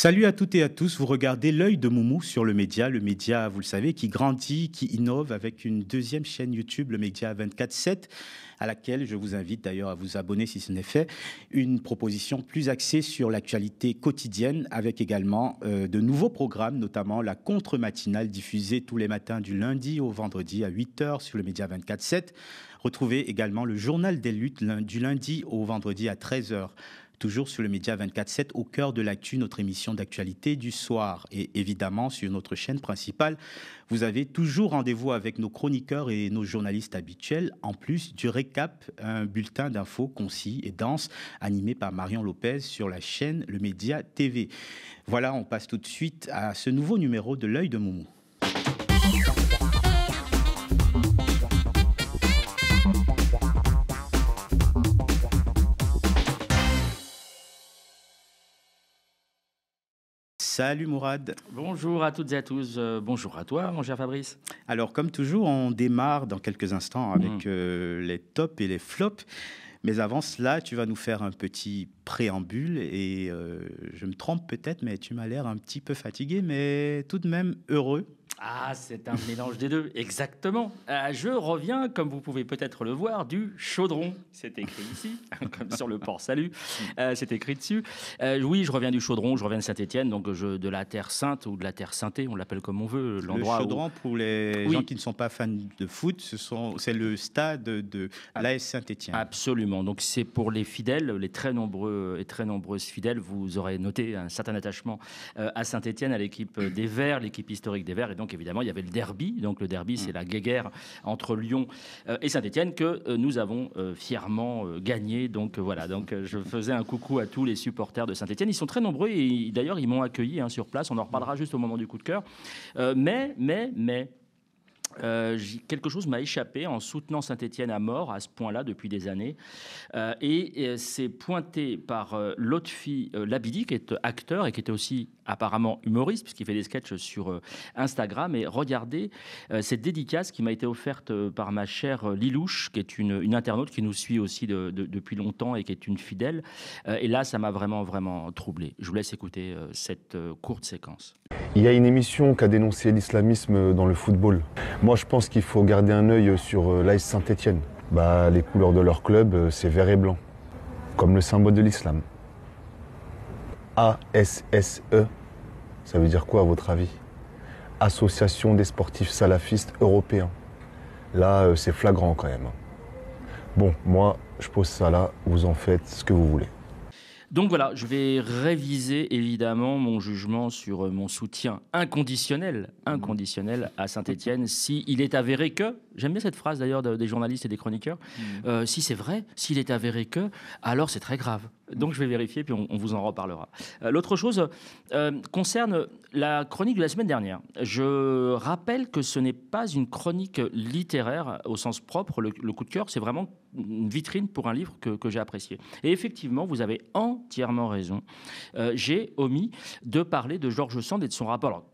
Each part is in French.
Salut à toutes et à tous, vous regardez l'œil de Moumou sur le média, vous le savez, qui grandit, qui innove avec une deuxième chaîne YouTube, le Média 24/7, à laquelle je vous invite d'ailleurs à vous abonner si ce n'est fait. Une proposition plus axée sur l'actualité quotidienne avec également de nouveaux programmes, notamment la contre-matinale diffusée tous les matins du lundi au vendredi à 8h sur le Média 24/7. Retrouvez également le journal des luttes du lundi au vendredi à 13h. Toujours sur le Média 24/7, au cœur de l'actu, notre émission d'actualité du soir. Et évidemment, sur notre chaîne principale, vous avez toujours rendez-vous avec nos chroniqueurs et nos journalistes habituels, en plus du récap, un bulletin d'infos concis et dense, animé par Marion Lopez sur la chaîne Le Média TV. Voilà, on passe tout de suite à ce nouveau numéro de l'œil de Moumou. Salut Mourad. Bonjour à toutes et à tous. Bonjour à toi, mon cher Fabrice. Alors, comme toujours, on démarre dans quelques instants avec les tops et les flops. Mais avant cela, tu vas nous faire un petit préambule et je me trompe peut-être, mais tu m'as l'air un petit peu fatigué, mais tout de même heureux. Ah, c'est un mélange des deux, exactement. Je reviens, comme vous pouvez peut-être le voir, du Chaudron. C'est écrit ici, comme sur le port Salut. C'est écrit dessus. Oui, je reviens du Chaudron, je reviens de Saint-Étienne, donc de la Terre Sainte ou de la Terre Saintée, on l'appelle comme on veut. L'endroit le Chaudron, pour les gens qui ne sont pas fans de foot, c'est le stade de l'AS Saint-Étienne. Absolument. Donc c'est pour les fidèles, les très nombreux et très nombreuses fidèles. Vous aurez noté un certain attachement à Saint-Étienne, à l'équipe des Verts, l'équipe historique des Verts, et donc évidemment, il y avait le derby. Donc le derby, c'est la guéguerre entre Lyon et Saint-Étienne que nous avons fièrement gagné. Donc voilà, donc je faisais un coucou à tous les supporters de Saint-Étienne. Ils sont très nombreux et d'ailleurs, ils m'ont accueilli sur place. On en reparlera juste au moment du coup de cœur. Mais quelque chose m'a échappé en soutenant Saint-Étienne à mort à ce point-là depuis des années. Et c'est pointé par Lotfi Labidi, qui est acteur et qui était aussi apparemment humoriste, puisqu'il fait des sketchs sur Instagram. Et regardez cette dédicace qui m'a été offerte par ma chère Lilouche, qui est une internaute qui nous suit aussi depuis longtemps et qui est une fidèle. Et là, ça m'a vraiment, vraiment troublé. Je vous laisse écouter cette courte séquence. Il y a une émission qui a dénoncé l'islamisme dans le football. Moi, je pense qu'il faut garder un œil sur l'AS Saint-Étienne. Les couleurs de leur club, c'est vert et blanc, comme le symbole de l'islam. ASSE, ça veut dire quoi à votre avis? Association des sportifs salafistes européens. Là, c'est flagrant quand même. Bon, moi, je pose ça là, vous en faites ce que vous voulez. Donc voilà, je vais réviser évidemment mon jugement sur mon soutien inconditionnel à Saint-Étienne. S'il est avéré que, j'aime bien cette phrase d'ailleurs des journalistes et des chroniqueurs, si c'est vrai, s'il est avéré que, alors c'est très grave. Donc je vais vérifier puis on vous en reparlera. L'autre chose concerne la chronique de la semaine dernière. Je rappelle que ce n'est pas une chronique littéraire au sens propre, le coup de cœur, c'est vraiment une vitrine pour un livre que j'ai apprécié. Et effectivement, vous avez entièrement raison. J'ai omis de parler de George Sand et de son rapport. Alors,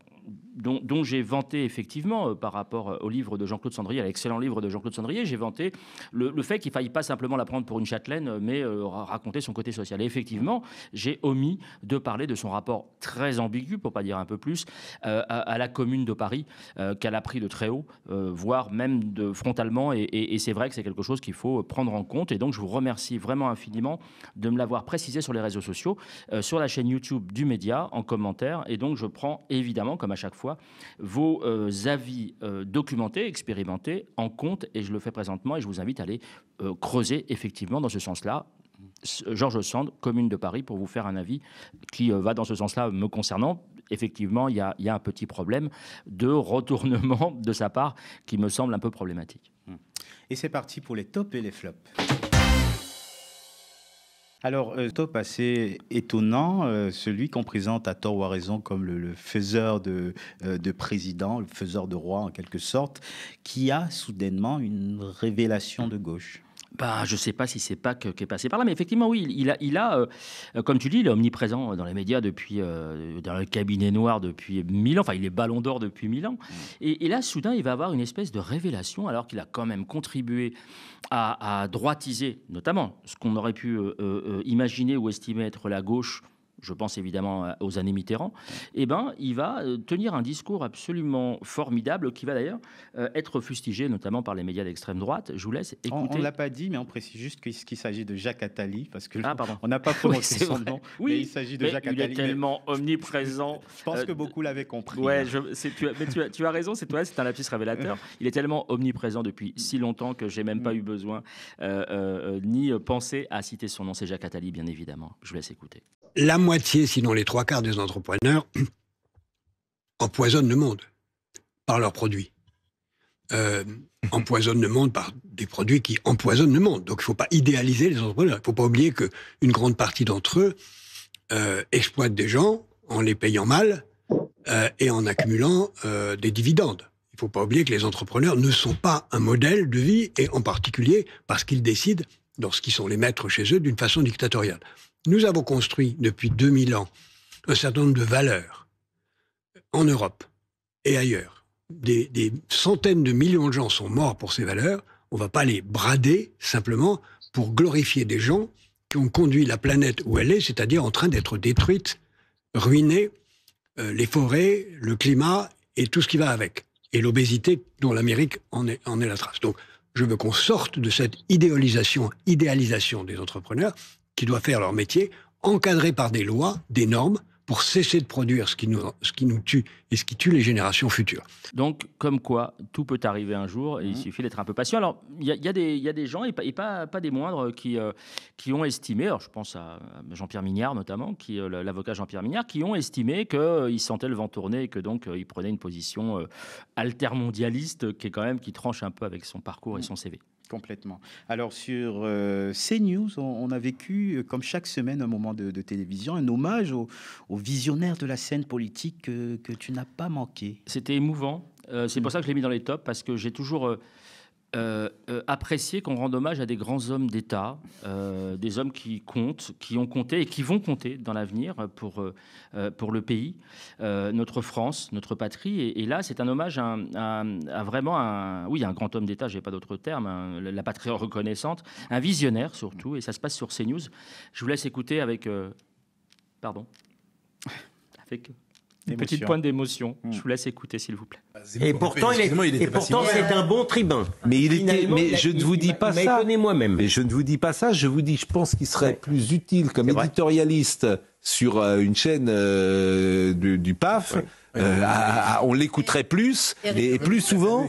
dont j'ai vanté effectivement par rapport au livre de Jean-Claude Sandrier, à l'excellent livre de Jean-Claude Sandrier, j'ai vanté le fait qu'il ne faille pas simplement la prendre pour une châtelaine, mais raconter son côté social. Et effectivement, j'ai omis de parler de son rapport très ambigu, pour ne pas dire un peu plus, à la Commune de Paris, qu'elle a pris de très haut, voire même frontalement. Et c'est vrai que c'est quelque chose qu'il faut prendre en compte. Et donc, je vous remercie vraiment infiniment de me l'avoir précisé sur les réseaux sociaux, sur la chaîne YouTube du Média, en commentaire. Et donc, je prends évidemment, comme à chaque fois, vos avis documentés, expérimentés, en compte, et je le fais présentement, et je vous invite à aller creuser effectivement dans ce sens-là. George Sand, Commune de Paris, pour vous faire un avis qui va dans ce sens-là me concernant. Effectivement, il y a un petit problème de retournement de sa part qui me semble un peu problématique. Et c'est parti pour les tops et les flops. Alors, top assez étonnant, celui qu'on présente à tort ou à raison comme le faiseur de président, le faiseur de roi en quelque sorte, qui a soudainement une révélation de gauche. Je ne sais pas si c'est Pâques qui est passé par là, mais effectivement, oui, il a comme tu dis, il est omniprésent dans les médias depuis, dans le cabinet noir depuis 1000 ans, enfin, il est ballon d'or depuis 1000 ans. Et là, soudain, il va avoir une espèce de révélation, alors qu'il a quand même contribué à droitiser, notamment, ce qu'on aurait pu imaginer ou estimer être la gauche je pense évidemment aux années Mitterrand, eh ben, il va tenir un discours absolument formidable qui va d'ailleurs être fustigé notamment par les médias d'extrême droite. Je vous laisse écouter. On ne l'a pas dit, mais on précise juste qu'il s'agit de Jacques Attali, parce que pardon. on n'a pas prononcé son nom, oui, mais il s'agit de Jacques Attali. Il est tellement omniprésent. Je pense que beaucoup l'avaient compris. Ouais, tu as raison, c'est un lapsus révélateur. Il est tellement omniprésent depuis si longtemps que j'ai même pas eu besoin ni penser à citer son nom. C'est Jacques Attali, bien évidemment. Je vous laisse écouter. La moitié, sinon les 3/4 des entrepreneurs empoisonnent le monde par leurs produits. Empoisonnent le monde par des produits qui empoisonnent le monde. Donc il ne faut pas idéaliser les entrepreneurs. Il ne faut pas oublier qu'une grande partie d'entre eux exploitent des gens en les payant mal et en accumulant des dividendes. Il ne faut pas oublier que les entrepreneurs ne sont pas un modèle de vie, et en particulier parce qu'ils décident, lorsqu'ils sont les maîtres chez eux, d'une façon dictatoriale. Nous avons construit depuis 2000 ans un certain nombre de valeurs en Europe et ailleurs. Des centaines de millions de gens sont morts pour ces valeurs. On ne va pas les brader simplement pour glorifier des gens qui ont conduit la planète où elle est, c'est-à-dire en train d'être détruite, ruinée, les forêts, le climat et tout ce qui va avec. Et l'obésité dont l'Amérique en est la trace. Donc, je veux qu'on sorte de cette idéalisation des entrepreneurs qui doivent faire leur métier, encadrés par des lois, des normes, pour cesser de produire ce qui nous tue et ce qui tue les générations futures. Donc, comme quoi, tout peut arriver un jour, et il suffit d'être un peu patient. Alors, il y a des gens, et pas des moindres, qui ont estimé, alors je pense à Jean-Pierre Mignard notamment, l'avocat Jean-Pierre Mignard, qui ont estimé qu'il sentait le vent tourner et que donc il prenait une position altermondialiste qui tranche un peu avec son parcours et son CV. Complètement. Alors sur CNews, on a vécu, comme chaque semaine, un moment de télévision, un hommage aux visionnaires de la scène politique que tu n'as pas manqué. C'était émouvant. C'est pour ça que je l'ai mis dans les tops, parce que j'ai toujours apprécié qu'on rende hommage à des grands hommes d'État, des hommes qui comptent, qui ont compté et qui vont compter dans l'avenir pour le pays, notre France, notre patrie. Et là, c'est un hommage à vraiment un grand homme d'État, je n'ai pas d'autre terme, la patrie reconnaissante, un visionnaire surtout, et ça se passe sur CNews. Je vous laisse écouter avec une petite pointe d'émotion. Je vous laisse écouter, s'il vous plaît. Et pourtant, c'est un bon tribun. Mais je ne vous dis pas ça. Étonné moi-même. Mais je ne vous dis pas ça. Je vous dis, je pense qu'il serait plus utile comme éditorialiste sur une chaîne du PAF. On l'écouterait plus et plus souvent.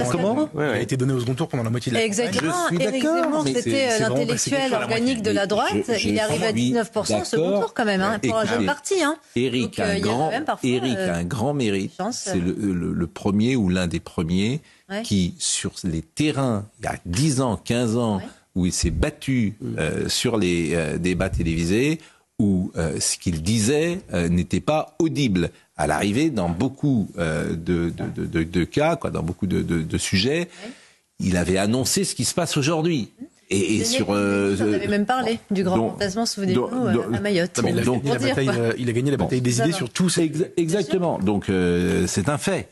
Comment Il a été donné au second tour pendant la moitié de la campagne. Exactement. Je suis Éric d'accord, Zemmour, mais c'était l'intellectuel organique de la droite. Il est arrivé à 19% au second tour quand même, pour un jeune parti. Éric a un grand mérite. C'est le premier ou l'un des premiers qui, sur les terrains, il y a 10 ans, 15 ans, où il s'est battu sur les débats télévisés, où ce qu'il disait n'était pas audible. À l'arrivée, dans beaucoup de cas, dans beaucoup de sujets, il avait annoncé ce qui se passe aujourd'hui. Et sur, on avait même parlé du grand fantasme, souvenez-vous, à Mayotte. Il a gagné la bataille des idées sur tous ces... Exactement. Donc c'est un fait.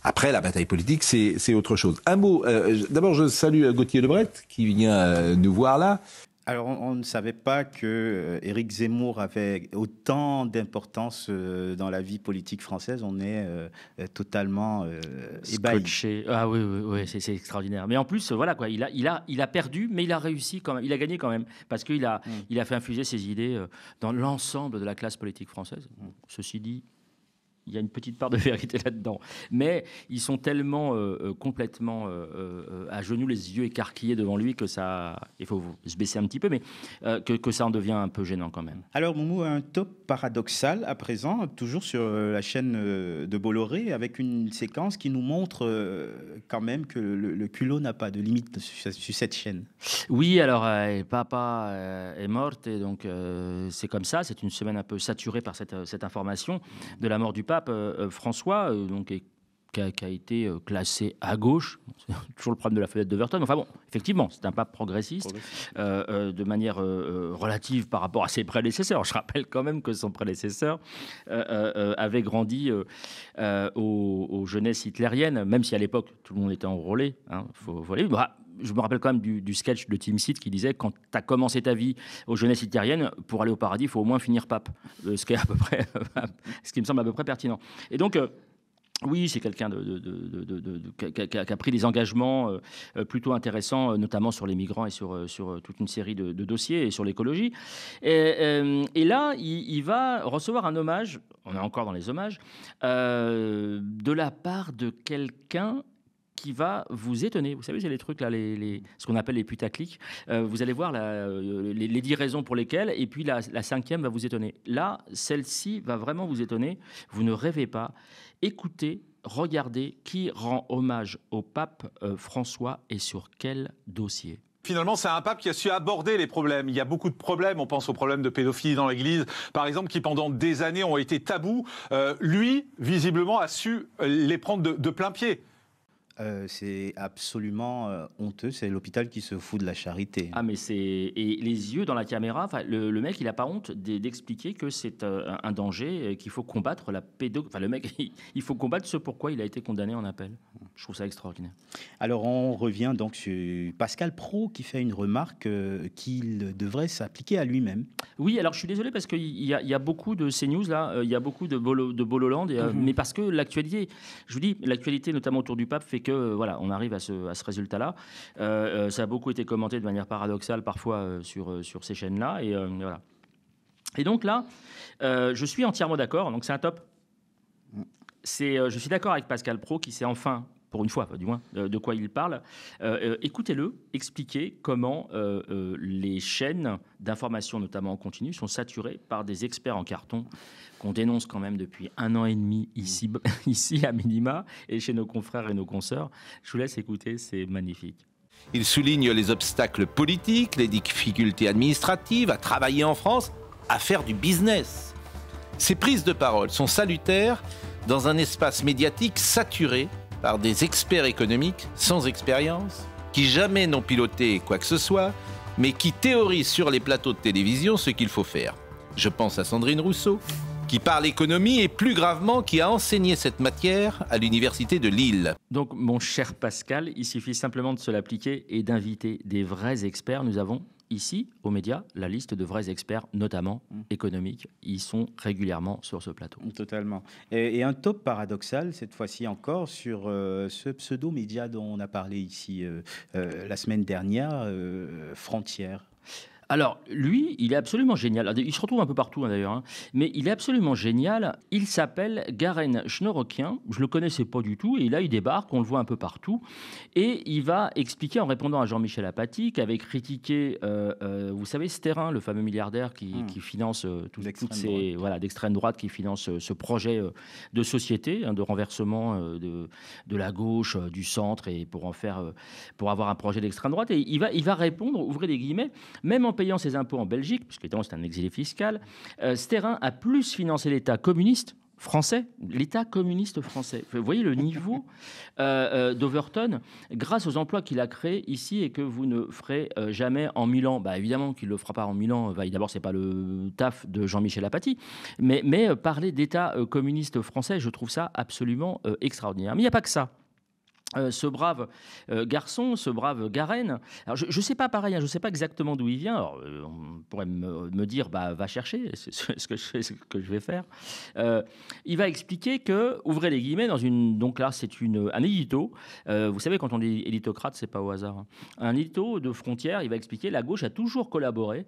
Après, la bataille politique, c'est autre chose. Un mot. D'abord, je salue Gauthier Lebret qui vient nous voir là. Alors, on ne savait pas que Éric Zemmour avait autant d'importance dans la vie politique française. On est totalement ébahi. Ah oui, c'est extraordinaire. Mais en plus, voilà quoi, il a perdu, mais il a réussi quand même. Il a gagné quand même parce qu'il a fait infuser ses idées dans l'ensemble de la classe politique française. Ceci dit, il y a une petite part de vérité là-dedans. Mais ils sont tellement complètement à genoux, les yeux écarquillés devant lui, que ça... Il faut se baisser un petit peu, mais que ça en devient un peu gênant quand même. Alors, Moumou, un top paradoxal à présent, toujours sur la chaîne de Bolloré, avec une séquence qui nous montre quand même que le culot n'a pas de limite sur cette chaîne. Oui, alors, papa est morte, et donc c'est comme ça. C'est une semaine un peu saturée par cette information de la mort du pape François, qui a été classé à gauche. C'est toujours le problème de la fenêtre d'Overton. Enfin bon, effectivement, c'est un pape progressiste, de manière relative par rapport à ses prédécesseurs. Je rappelle quand même que son prédécesseur avait grandi aux jeunesses hitlériennes, même si à l'époque, tout le monde était enrôlé. je me rappelle quand même du sketch de Tim Seed qui disait quand tu as commencé ta vie aux jeunesses hitlériennes, pour aller au paradis, il faut au moins finir pape. Ce qui est à peu près, ce qui me semble à peu près pertinent. Et donc, oui, c'est quelqu'un qui a pris des engagements plutôt intéressants, notamment sur les migrants et sur toute une série de dossiers et sur l'écologie. Et là, il va recevoir un hommage, on est encore dans les hommages, de la part de quelqu'un qui va vous étonner. Vous savez, c'est les trucs là, ce qu'on appelle les putaclics. Vous allez voir les 10 raisons pour lesquelles, et puis la 5e va vous étonner. Là, celle-ci va vraiment vous étonner. Vous ne rêvez pas. Écoutez, regardez qui rend hommage au pape François et sur quel dossier. Finalement, c'est un pape qui a su aborder les problèmes. Il y a beaucoup de problèmes. On pense aux problèmes de pédophilie dans l'Église, par exemple, qui pendant des années ont été tabous. Lui, visiblement, a su les prendre de plein pied. C'est absolument honteux. C'est l'hôpital qui se fout de la charité. Ah, mais c'est... Et les yeux dans la caméra, le mec, il n'a pas honte d'expliquer que c'est un danger, qu'il faut combattre la pédophilie. Enfin, le mec, il faut combattre ce pourquoi il a été condamné en appel. Je trouve ça extraordinaire. Alors, on revient donc sur Pascal Praud qui fait une remarque qu'il devrait s'appliquer à lui-même. Oui, alors je suis désolé parce qu'il y a beaucoup de CNews, là, il y a beaucoup de Bololand, mais parce que l'actualité, je vous dis, l'actualité, notamment autour du pape, fait que voilà, on arrive à ce résultat-là. Ça a beaucoup été commenté de manière paradoxale parfois sur ces chaînes-là. Et voilà. Et donc là, je suis entièrement d'accord. Donc c'est un top. Je suis d'accord avec Pascal Praud qui s'est enfin, pour une fois, du moins, de quoi il parle. Écoutez-le expliquer comment les chaînes d'information, notamment en continu, sont saturées par des experts en carton qu'on dénonce quand même depuis 1 an et demi ici à minima, et chez nos confrères et nos consoeurs. Je vous laisse écouter, c'est magnifique. Il souligne les obstacles politiques, les difficultés administratives à travailler en France, à faire du business. Ces prises de parole sont salutaires dans un espace médiatique saturé par des experts économiques sans expérience, qui jamais n'ont piloté quoi que ce soit, mais qui théorisent sur les plateaux de télévision ce qu'il faut faire. Je pense à Sandrine Rousseau, qui parle économie et plus gravement qui a enseigné cette matière à l'université de Lille. Donc mon cher Pascal, il suffit simplement de se l'appliquer et d'inviter des vrais experts. Nous avons ici, aux médias, la liste de vrais experts, notamment économiques. Ils sont régulièrement sur ce plateau. Totalement. Et un top paradoxal, cette fois-ci encore, sur ce pseudo-média dont on a parlé ici la semaine dernière, Frontières. Alors, lui, il est absolument génial. Il se retrouve un peu partout, d'ailleurs, hein. Mais il est absolument génial. Il s'appelle Garen Schnorokian. Je ne le connaissais pas du tout. Et là, il débarque, on le voit un peu partout. Et il va expliquer, en répondant à Jean-Michel Apathy, qui avait critiqué, vous savez, Sterrin, le fameux milliardaire qui finance toutes ces... Voilà, d'extrême droite, qui finance ce projet de société, de renversement de la gauche, du centre, et pour avoir un projet d'extrême droite. Et il va répondre, ouvrez les guillemets, même en payant ses impôts en Belgique, puisque c'est un exilé fiscal, Sterrin a plus financé l'État communiste français, l'État communiste français. Vous voyez le niveau d'Overton, grâce aux emplois qu'il a créés ici et que vous ne ferez jamais en 1000 ans. Bah, évidemment qu'il ne le fera pas en 1000 ans. D'abord, ce n'est pas le taf de Jean-Michel Apathy, mais parler d'État communiste français, je trouve ça absolument extraordinaire. Mais il n'y a pas que ça. Ce brave garçon, ce brave Garen, alors je ne sais pas pareil, hein, je ne sais pas exactement d'où il vient. Alors, on pourrait me dire, va chercher, c'est ce que je vais faire. Il va expliquer que, ouvrez les guillemets, donc là c'est un édito. Vous savez, quand on dit éditocrate, c'est pas au hasard. Hein. Un édito de Frontières, il va expliquer, la gauche a toujours collaboré.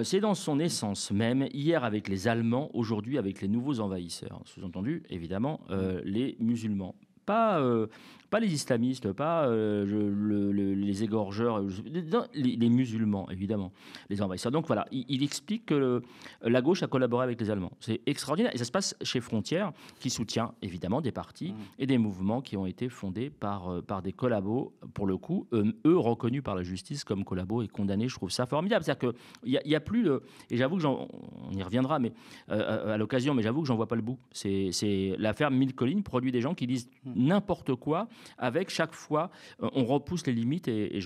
C'est dans son essence même, hier avec les Allemands, aujourd'hui avec les nouveaux envahisseurs. Sous-entendu, évidemment, les musulmans. Pas les islamistes, pas les égorgeurs, les musulmans, évidemment, les envahisseurs. Donc voilà, il explique que la gauche a collaboré avec les Allemands. C'est extraordinaire. Et ça se passe chez Frontières, qui soutient évidemment des partis et des mouvements qui ont été fondés par des collabos, pour le coup, eux reconnus par la justice comme collabos et condamnés. Je trouve ça formidable. C'est-à-dire qu'il n'y a plus... et j'avoue que on y reviendra mais, à l'occasion, mais j'avoue que j'en vois pas le bout. C'est l'affaire Mille Collines produit des gens qui disent n'importe quoi, avec chaque fois, on repousse les limites et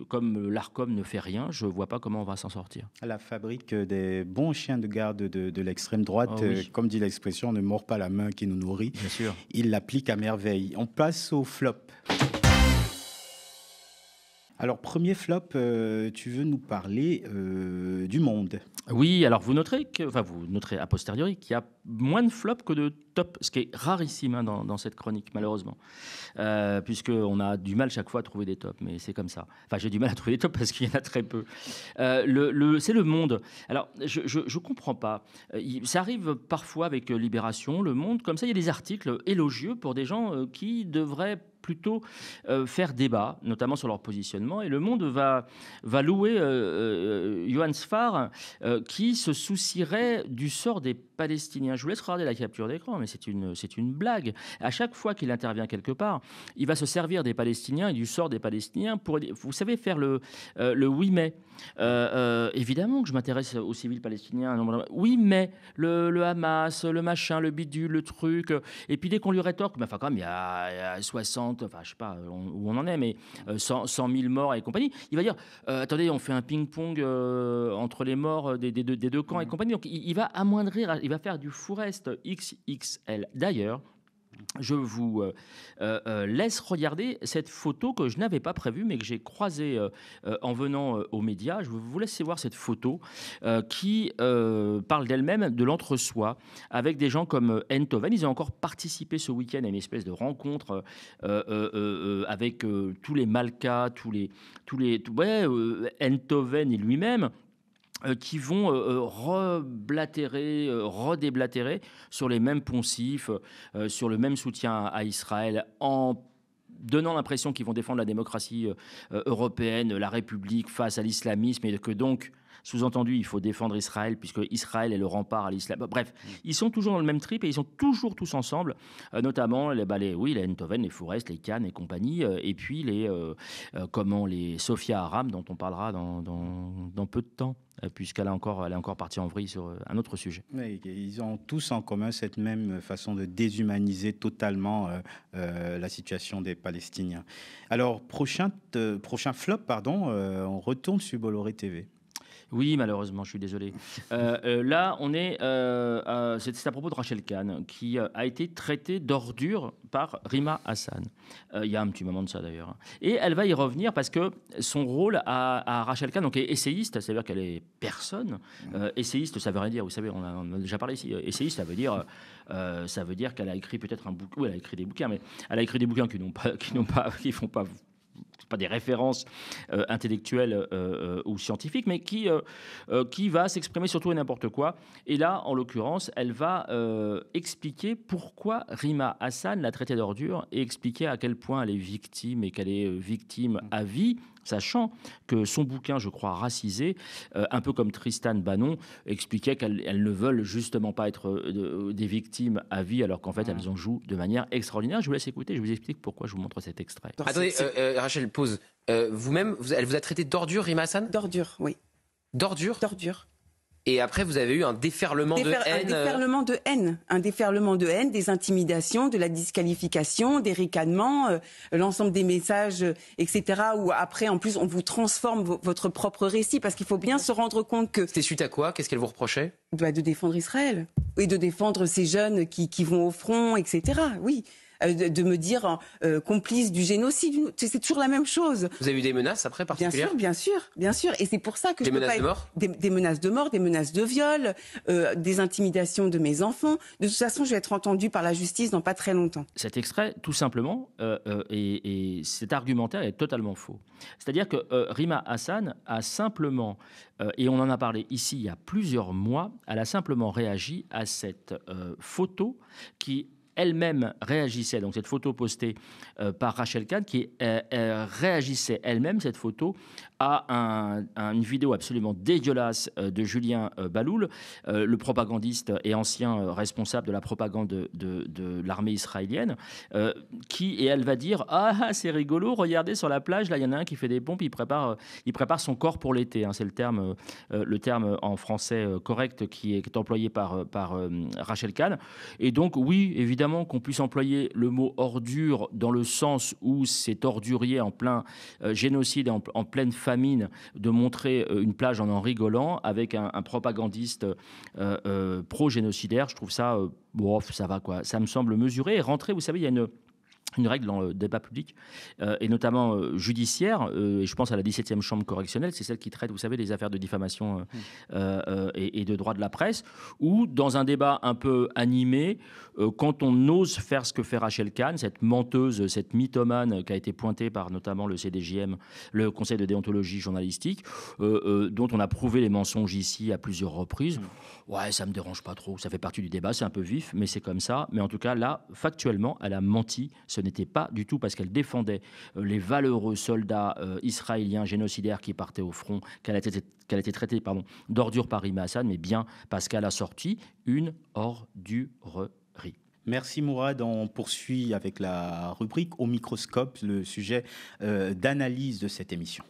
comme l'Arcom ne fait rien, je ne vois pas comment on va s'en sortir. La fabrique des bons chiens de garde de l'extrême droite, comme dit l'expression, ne mord pas la main qui nous nourrit. Bien sûr. Il l'applique à merveille. On passe au flop. Alors, premier flop, tu veux nous parler du Monde. Oui, alors vous noterez a posteriori qu'il y a moins de flops que de tops, ce qui est rarissime hein, dans cette chronique, malheureusement. Puisqu'on a du mal chaque fois à trouver des tops, mais c'est comme ça. Enfin, j'ai du mal à trouver des tops parce qu'il y en a très peu. C'est le Monde. Alors, je ne comprends pas. Ça arrive parfois avec Libération, Le Monde, comme ça, il y a des articles élogieux pour des gens qui devraient plutôt faire débat, notamment sur leur positionnement. Et Le Monde va louer Johan Sfar, qui se soucierait du sort des Palestiniens. Je vous laisse regarder la capture d'écran, mais c'est une blague. À chaque fois qu'il intervient quelque part, il va se servir des Palestiniens et du sort des Palestiniens pour, vous savez, faire le 8 mai. Évidemment que je m'intéresse aux civils palestiniens. Oui, mais le Hamas, le machin, le bidule, le truc. Et puis dès qu'on lui rétorque, mais enfin quand même, il y a 60, enfin je sais pas où on en est, mais 100 000 morts et compagnie. Il va dire, attendez, on fait un ping-pong entre les morts des deux camps et compagnie. Donc il va amoindrir, il va faire du Fourest XXL. D'ailleurs, je vous laisse regarder cette photo que je n'avais pas prévue, mais que j'ai croisée en venant aux médias. Je vous laisse voir cette photo qui parle d'elle-même, de l'entre-soi, avec des gens comme Enthoven. Ils ont encore participé ce week-end à une espèce de rencontre avec tous les Malka, Enthoven et lui-même, qui vont redéblatérer sur les mêmes poncifs, sur le même soutien à Israël, en donnant l'impression qu'ils vont défendre la démocratie européenne, la République face à l'islamisme, et que donc, sous-entendu, il faut défendre Israël, puisque Israël est le rempart à l'islam. Bref, ils sont toujours dans le même trip et ils sont toujours tous ensemble, notamment les Enthoven, les Fourest, les Kahn et compagnie, et puis les Sophia Aram, dont on parlera dans peu de temps, puisqu'elle est encore partie en vrille sur un autre sujet. Oui, ils ont tous en commun cette même façon de déshumaniser totalement la situation des Palestiniens. Alors, prochain flop, on retourne sur Bolloré TV. Oui, malheureusement, je suis désolé. Là, c'est à propos de Rachel Kahn, qui a été traitée d'ordure par Rima Hassan. Il y a un petit moment de ça, d'ailleurs. Et elle va y revenir parce que son rôle à Rachel Kahn, donc est essayiste, c'est-à-dire qu'elle est personne. Essayiste, ça veut rien dire. Vous savez, on a déjà parlé ici. Essayiste, ça veut dire qu'elle a écrit peut-être un bouquin. Oui, elle a écrit des bouquins, mais elle a écrit des bouquins qui font pas des références intellectuelles ou scientifiques, mais qui va s'exprimer sur tout et n'importe quoi. Et là, en l'occurrence, elle va expliquer pourquoi Rima Hassan l'a traitée d'ordure et expliquer à quel point elle est victime et qu'elle est victime à vie, sachant que son bouquin, je crois, Racisé, un peu comme Tristan Banon, expliquait qu'elles ne veulent justement pas être des victimes à vie, alors qu'en fait, elles en jouent de manière extraordinaire. Je vous laisse écouter, je vous explique pourquoi je vous montre cet extrait. Attendez, Rachel, pause. Vous-même, elle vous a traité d'ordure, Rima Hassan ? D'ordure, oui. D'ordure ? D'ordure. Et après, vous avez eu un déferlement de haine. Un déferlement de haine, des intimidations, de la disqualification, des ricanements, l'ensemble des messages, etc. Où après, en plus, on vous transforme votre propre récit, parce qu'il faut bien se rendre compte que... C'était suite à quoi ? Qu'est-ce qu'elle vous reprochait ? De défendre Israël. Et de défendre ces jeunes qui vont au front, etc. Oui. De me dire complice du génocide. C'est toujours la même chose. Vous avez eu des menaces après particulières ? Bien sûr. Et c'est pour ça que des menaces de mort ? Des menaces de mort, des menaces de viol, des intimidations de mes enfants. De toute façon, je vais être entendue par la justice dans pas très longtemps. Cet extrait, tout simplement, et cet argumentaire est totalement faux. C'est-à-dire que Rima Hassan a simplement, et on en a parlé ici il y a plusieurs mois, elle a simplement réagi à cette photo qui elle-même réagissait, donc cette photo postée par Rachel Kahn, qui réagissait elle-même, cette photo, à une vidéo absolument dégueulasse de Julien Baloul, le propagandiste et ancien responsable de la propagande de l'armée israélienne, et elle va dire « Ah, c'est rigolo, regardez sur la plage, là, il y en a un qui fait des pompes, il prépare son corps pour l'été. » C'est le terme en français correct qui est employé par Rachel Kahn. Et donc, oui, évidemment, qu'on puisse employer le mot ordure dans le sens où c'est ordurier en plein génocide, en pleine famine, de montrer une plage en rigolant avec un propagandiste pro-génocidaire. Je trouve ça, ça va quoi. Ça me semble mesuré et rentré. Vous savez, il y a une règle dans le débat public, et notamment judiciaire, et je pense à la 17e chambre correctionnelle, c'est celle qui traite, vous savez, des affaires de diffamation et de droit de la presse, où dans un débat un peu animé, quand on ose faire ce que fait Rachel Kahn, cette menteuse, cette mythomane qui a été pointée par notamment le CDJM, le Conseil de déontologie journalistique, dont on a prouvé les mensonges ici à plusieurs reprises, ouais, ça me dérange pas trop, ça fait partie du débat, c'est un peu vif, mais c'est comme ça. Mais en tout cas, là, factuellement, elle a menti. Ce n'était pas du tout parce qu'elle défendait les valeureux soldats israéliens génocidaires qui partaient au front qu'elle a été traitée d'ordure par Rima Hassan, mais bien parce qu'elle a sorti une ordurerie. Merci Mourad. On poursuit avec la rubrique Au microscope, le sujet d'analyse de cette émission.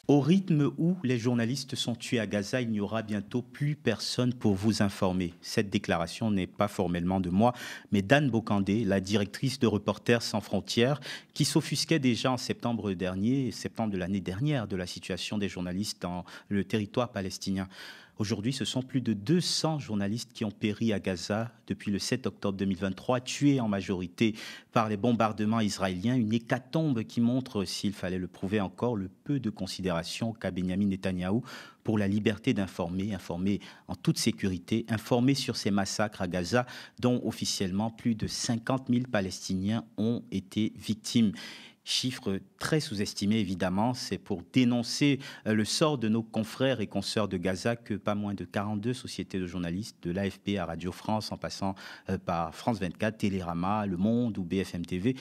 Au rythme où les journalistes sont tués à Gaza, il n'y aura bientôt plus personne pour vous informer. Cette déclaration n'est pas formellement de moi, mais d'Anne Bokandé, la directrice de Reporters sans frontières, qui s'offusquait déjà en septembre de l'année dernière, de la situation des journalistes dans le territoire palestinien. Aujourd'hui, ce sont plus de 200 journalistes qui ont péri à Gaza depuis le 7 octobre 2023, tués en majorité par les bombardements israéliens. Une hécatombe qui montre, s'il fallait le prouver encore, le peu de considération qu'a Benyamin Netanyahou pour la liberté d'informer, informer en toute sécurité, informer sur ces massacres à Gaza, dont officiellement plus de 50 000 Palestiniens ont été victimes. Chiffre très sous-estimé, évidemment. C'est pour dénoncer le sort de nos confrères et consoeurs de Gaza que pas moins de 42 sociétés de journalistes, de l'AFP à Radio France, en passant par France 24, Télérama, Le Monde ou BFM TV,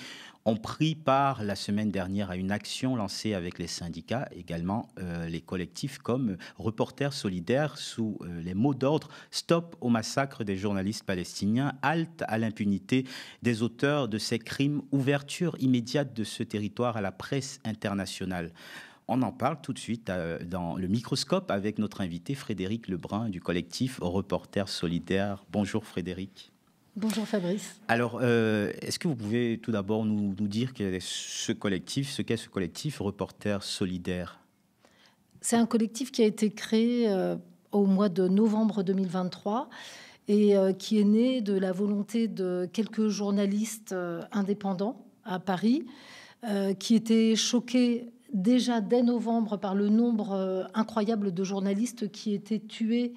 ont pris part la semaine dernière à une action lancée avec les syndicats, également les collectifs comme Reporters solidaires, sous les mots d'ordre « Stop au massacre des journalistes palestiniens, halte à l'impunité des auteurs de ces crimes, ouverture immédiate de ce territoire à la presse internationale ». On en parle tout de suite dans le microscope avec notre invité Frédéric Lebrun du collectif Reporters solidaires. Bonjour Frédéric. Bonjour Fabrice. Alors, est-ce que vous pouvez tout d'abord nous dire ce qu'est ce collectif Reporters solidaires? C'est un collectif qui a été créé au mois de novembre 2023 et qui est né de la volonté de quelques journalistes indépendants à Paris qui étaient choqués déjà dès novembre par le nombre incroyable de journalistes qui étaient tués.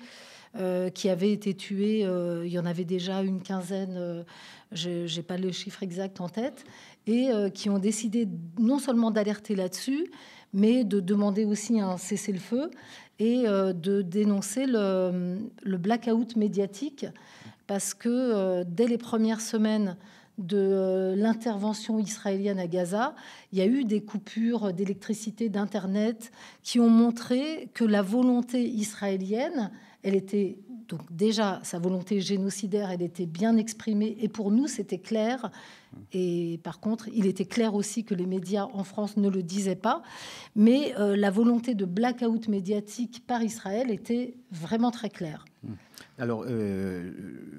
Qui avaient été tués, il y en avait déjà une quinzaine, je n'ai pas le chiffre exact en tête, et qui ont décidé non seulement d'alerter là-dessus, mais de demander aussi un cessez-le-feu et de dénoncer le blackout médiatique, parce que dès les premières semaines de l'intervention israélienne à Gaza, il y a eu des coupures d'électricité, d'Internet, qui ont montré que la volonté israélienne, elle était donc déjà, sa volonté génocidaire, elle était bien exprimée, et pour nous, c'était clair. Et par contre, il était clair aussi que les médias en France ne le disaient pas. Mais la volonté de blackout médiatique par Israël était vraiment très claire. Alors,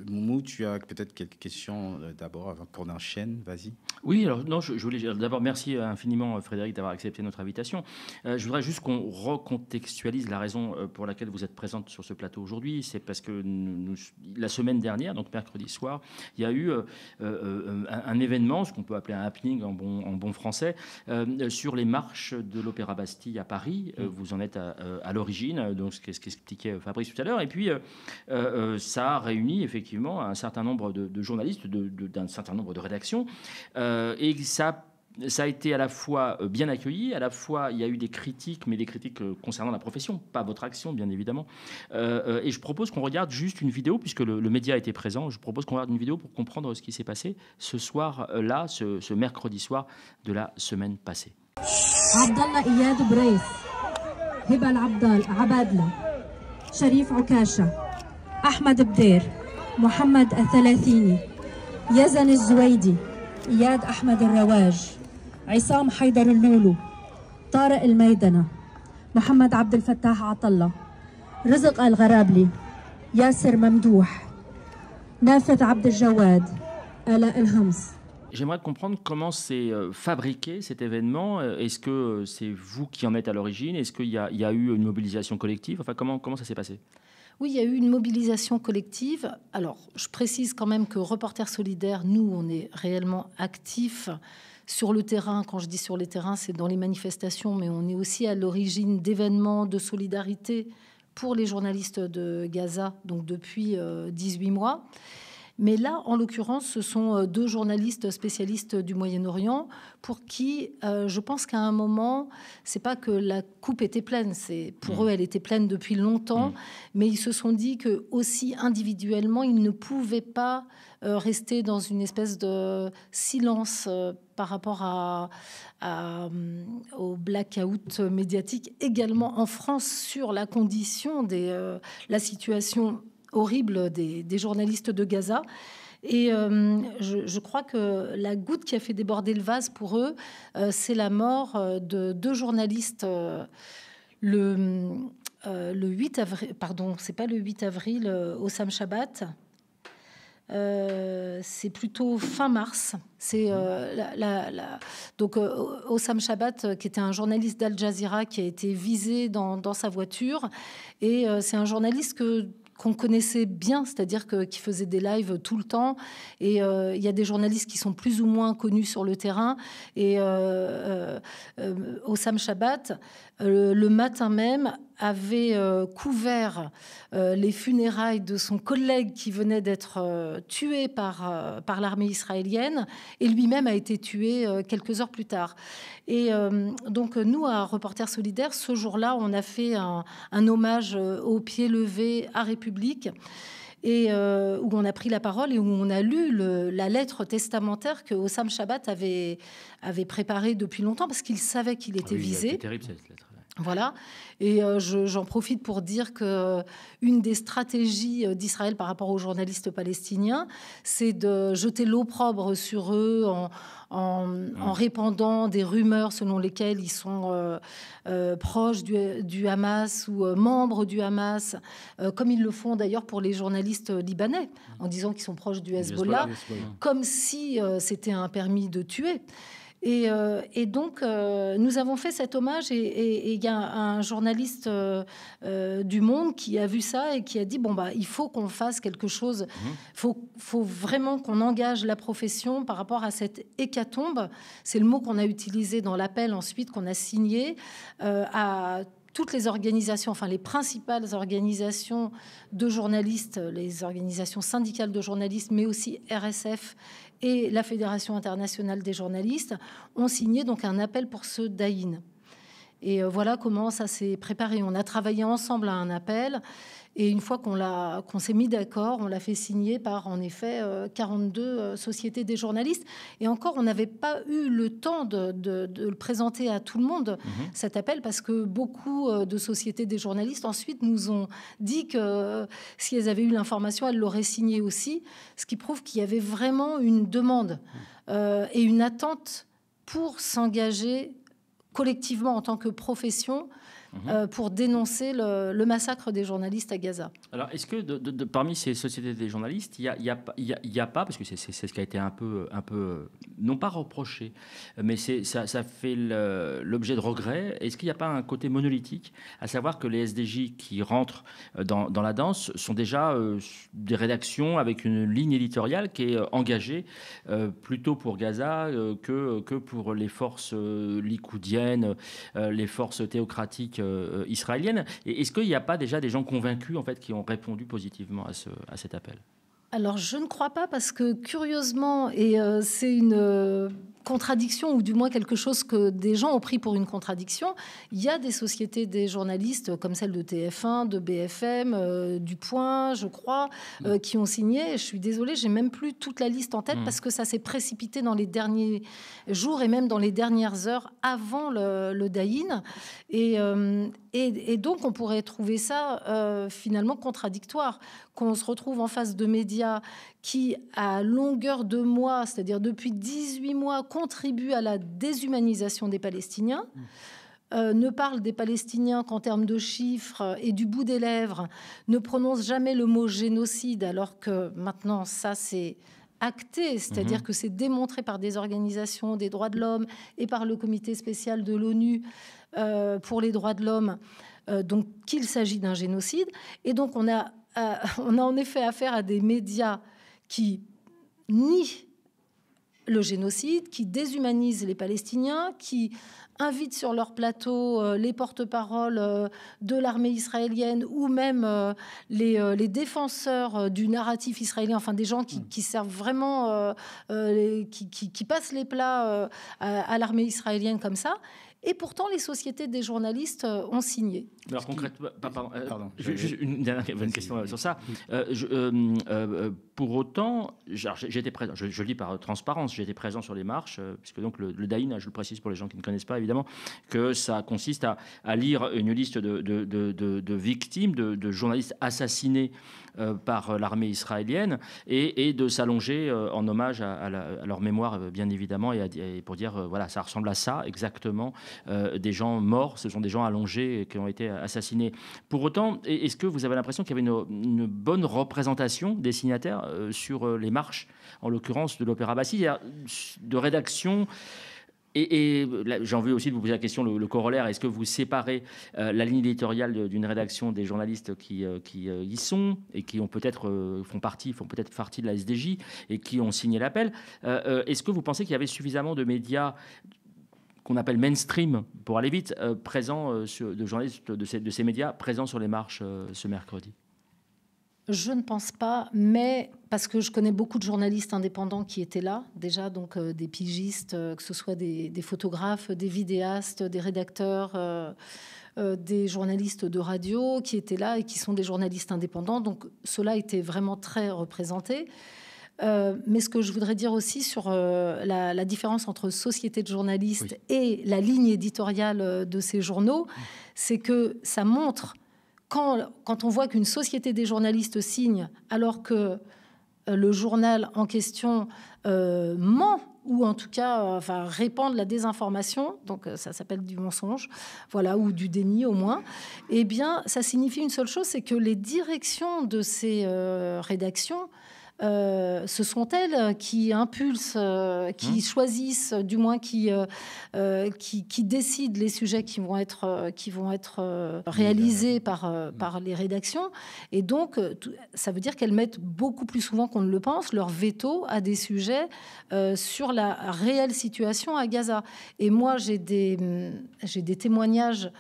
Moumou, tu as peut-être quelques questions d'abord avant qu'on enchaîne. Vas-y. Oui, alors non, je voulais d'abord merci infiniment Frédéric d'avoir accepté notre invitation. Je voudrais juste qu'on recontextualise la raison pour laquelle vous êtes présente sur ce plateau aujourd'hui. C'est parce que la semaine dernière, donc mercredi soir, il y a eu un événement, ce qu'on peut appeler un happening en bon français, sur les marches de l'Opéra Bastille à Paris. Vous en êtes à l'origine, donc ce qu'expliquait Fabrice tout à l'heure. Et puis, ça a réuni effectivement un certain nombre de journalistes d'un certain nombre de rédactions, et ça a été à la fois bien accueilli, à la fois il y a eu des critiques, mais des critiques concernant la profession, pas votre action bien évidemment. Et je propose qu'on regarde juste une vidéo, puisque le média était présent. Je propose qu'on regarde une vidéo pour comprendre ce qui s'est passé ce soir-là, ce mercredi soir de la semaine passée. Abdallah Iyad Braïs, Hibal Abadla, Sharif Okasha, Ahmed Bder, Mohamed Athalathini, Yazan Zouaidi, Iyad Ahmed Rawaj, عصام حيدر اللولو، طارق الميدنة، محمد عبد الفتاح عطلة، رزق الغرابلي، ياسر ممدوح، نافذ عبد الجواد، آلاء الهمس. J'aimerais comprendre comment s'est fabriqué cet événement. Est-ce que c'est vous qui en êtes à l'origine? Est-ce qu'il y a eu une mobilisation collective? Enfin, comment ça s'est passé? Oui, il y a eu une mobilisation collective. Alors, je précise quand même que Reporters Solidaires, nous, on est réellement actifs sur le terrain. Quand je dis sur les terrains, c'est dans les manifestations, mais on est aussi à l'origine d'événements de solidarité pour les journalistes de Gaza, donc depuis 18 mois. Mais là, en l'occurrence, ce sont 2 journalistes spécialistes du Moyen-Orient pour qui, je pense qu'à un moment, c'est pas que la coupe était pleine, c'est pour eux, elle était pleine depuis longtemps, mais ils se sont dit que aussi individuellement, ils ne pouvaient pas rester dans une espèce de silence par rapport au blackout médiatique, également en France sur la condition la situation horrible des journalistes de Gaza. Et je crois que la goutte qui a fait déborder le vase pour eux, c'est la mort de 2 journalistes le 8 avril, pardon, c'est pas le 8 avril, Hossam Chabat. C'est plutôt fin mars. C'est donc Hossam Chabat, qui était un journaliste d'Al Jazeera, qui a été visé dans sa voiture. Et c'est un journaliste qu'on connaissait bien, c'est-à-dire qui faisait des lives tout le temps. Et il y a des journalistes qui sont plus ou moins connus sur le terrain. Et Hossam Chabat, le matin même, avait couvert les funérailles de son collègue qui venait d'être tué par l'armée israélienne, et lui-même a été tué quelques heures plus tard. Et donc nous, à Reporters Solidaires, ce jour-là, on a fait un hommage au pied levé à République, et où on a pris la parole et où on a lu la lettre testamentaire que Hossam Chabat avait préparée depuis longtemps, parce qu'il savait qu'il était visé. C'est terrible, cette lettre. Voilà, et j'en profite pour dire que une des stratégies d'Israël par rapport aux journalistes palestiniens, c'est de jeter l'opprobre sur eux en répandant des rumeurs selon lesquelles ils sont proches du Hamas ou membres du Hamas, comme ils le font d'ailleurs pour les journalistes libanais, en disant qu'ils sont proches du Hezbollah, comme si c'était un permis de tuer. Et donc, nous avons fait cet hommage, et il y a un journaliste du Monde qui a vu ça et qui a dit, bon, bah, il faut qu'on fasse quelque chose. Faut vraiment qu'on engage la profession par rapport à cette hécatombe. C'est le mot qu'on a utilisé dans l'appel ensuite, qu'on a signé à toutes les organisations, enfin les principales organisations de journalistes, les organisations syndicales de journalistes, mais aussi RSF et la Fédération internationale des journalistes, ont signé donc un appel pour ce Daïn. Et voilà comment ça s'est préparé. On a travaillé ensemble à un appel, et une fois qu'on s'est mis d'accord, on l'a fait signer par, en effet, 42 sociétés des journalistes. Et encore, on n'avait pas eu le temps de le présenter à tout le monde, cet appel, parce que beaucoup de sociétés des journalistes ensuite nous ont dit que si elles avaient eu l'information, elles l'auraient signé aussi, ce qui prouve qu'il y avait vraiment une demande et une attente pour s'engager collectivement en tant que profession pour dénoncer le massacre des journalistes à Gaza. Alors, est-ce que parmi ces sociétés des journalistes, il y a pas, parce que c'est ce qui a été un peu non pas reproché, mais ça fait l'objet de regrets. Est-ce qu'il n'y a pas un côté monolithique, à savoir que les SDJ qui rentrent dans la danse sont déjà des rédactions avec une ligne éditoriale qui est engagée plutôt pour Gaza que pour les forces likoudiennes, les forces théocratiques israélienne. Et est-ce qu'il n'y a pas déjà des gens convaincus en fait qui ont répondu positivement à cet appel? Alors je ne crois pas, parce que curieusement, et c'est une contradiction, ou du moins quelque chose que des gens ont pris pour une contradiction, il y a des sociétés des journalistes comme celle de TF1, de BFM, du Point, je crois, qui ont signé. Je suis désolée, j'ai même plus toute la liste en tête, parce que ça s'est précipité dans les derniers jours et même dans les dernières heures avant le Daïn. Et donc on pourrait trouver ça finalement contradictoire, qu'on se retrouve en face de médias qui, à longueur de mois, c'est-à-dire depuis 18 mois, contribuent à la déshumanisation des Palestiniens, ne parlent des Palestiniens qu'en termes de chiffres et du bout des lèvres, ne prononcent jamais le mot génocide, alors que maintenant ça c'est acté, c'est-à-dire que c'est démontré par des organisations des droits de l'homme et par le comité spécial de l'ONU pour les droits de l'homme, donc qu'il s'agit d'un génocide. Et donc on a en effet affaire à des médias qui nient le génocide, qui déshumanisent les Palestiniens, qui invitent sur leur plateau les porte-paroles de l'armée israélienne ou même les défenseurs du narratif israélien, enfin des gens qui servent vraiment, qui passent les plats à l'armée israélienne comme ça. Et pourtant, les sociétés des journalistes ont signé. Alors concrètement, juste une dernière question sur ça. Pour autant, j'étais présent, je le dis par transparence, j'étais présent sur les marches, puisque donc le Daïn, je le précise pour les gens qui ne connaissent pas évidemment, que ça consiste à lire une liste de victimes, de journalistes assassinés par l'armée israélienne et de s'allonger en hommage à leur mémoire, bien évidemment, et pour dire, voilà, ça ressemble à ça exactement, des gens morts, ce sont des gens allongés qui ont été assassinés. Pour autant, est-ce que vous avez l'impression qu'il y avait une bonne représentation des signataires sur les marches, en l'occurrence de l'Opéra Bastille, de rédaction? Et j'ai envie aussi de vous poser la question, le corollaire, est-ce que vous séparez la ligne éditoriale d'une rédaction des journalistes qui y sont et qui ont peut-être font partie de la SDJ et qui ont signé l'appel? Est-ce que vous pensez qu'il y avait suffisamment de médias qu'on appelle mainstream, pour aller vite, présents, de journalistes de ces médias présents sur les marches ce mercredi? Je ne pense pas, mais parce que je connais beaucoup de journalistes indépendants qui étaient là, déjà, donc des pigistes, que ce soit des photographes, des vidéastes, des rédacteurs, des journalistes de radio qui étaient là et qui sont des journalistes indépendants. Donc cela était vraiment très représenté. Mais ce que je voudrais dire aussi sur la différence entre société de journalistes et la ligne éditoriale de ces journaux, c'est que ça montre, quand on voit qu'une société des journalistes signe alors que le journal en question ment, ou en tout cas répand de la désinformation, donc ça s'appelle du mensonge, voilà, ou du déni au moins, eh bien ça signifie une seule chose, c'est que les directions de ces rédactions, ce sont elles qui impulsent, qui choisissent, du moins qui décident les sujets qui vont être réalisés par les rédactions. Et donc, ça veut dire qu'elles mettent beaucoup plus souvent qu'on ne le pense leur veto à des sujets sur la réelle situation à Gaza. Et moi, j'ai des témoignages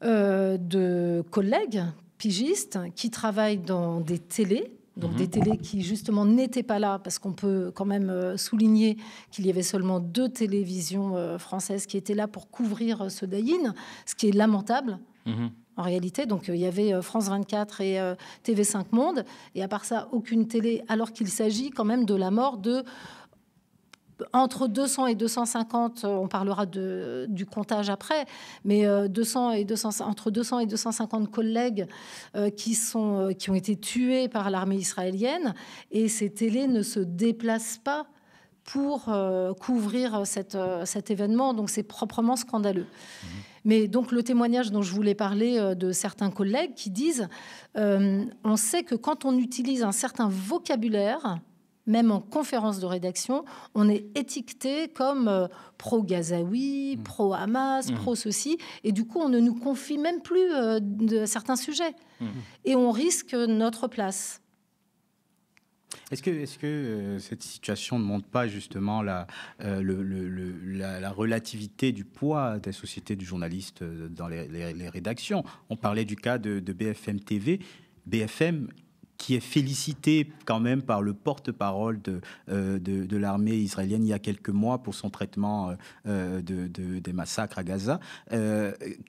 de collègues pigistes qui travaillent dans des télés, donc des télés qui justement n'étaient pas là, parce qu'on peut quand même souligner qu'il y avait seulement 2 télévisions françaises qui étaient là pour couvrir ce Daïn, ce qui est lamentable en réalité. Donc il y avait France 24 et TV5 Monde, et à part ça, aucune télé, alors qu'il s'agit quand même de la mort de entre 200 et 250, on parlera du comptage après, mais entre 200 et 250 collègues qui ont été tués par l'armée israélienne, et ces télés ne se déplacent pas pour couvrir cet événement, donc c'est proprement scandaleux. Mais donc le témoignage dont je voulais parler de certains collègues qui disent on sait que quand on utilise un certain vocabulaire, même en conférence de rédaction, on est étiqueté comme pro-Gazaoui, pro-Hamas, pro-ceci. Et du coup, on ne nous confie même plus de certains sujets. Et on risque notre place. Est-ce que cette situation ne montre pas justement la relativité du poids des sociétés du journaliste dans les rédactions? On parlait du cas de BFM TV. BFM, qui est félicité quand même par le porte-parole de l'armée israélienne il y a quelques mois pour son traitement des massacres à Gaza.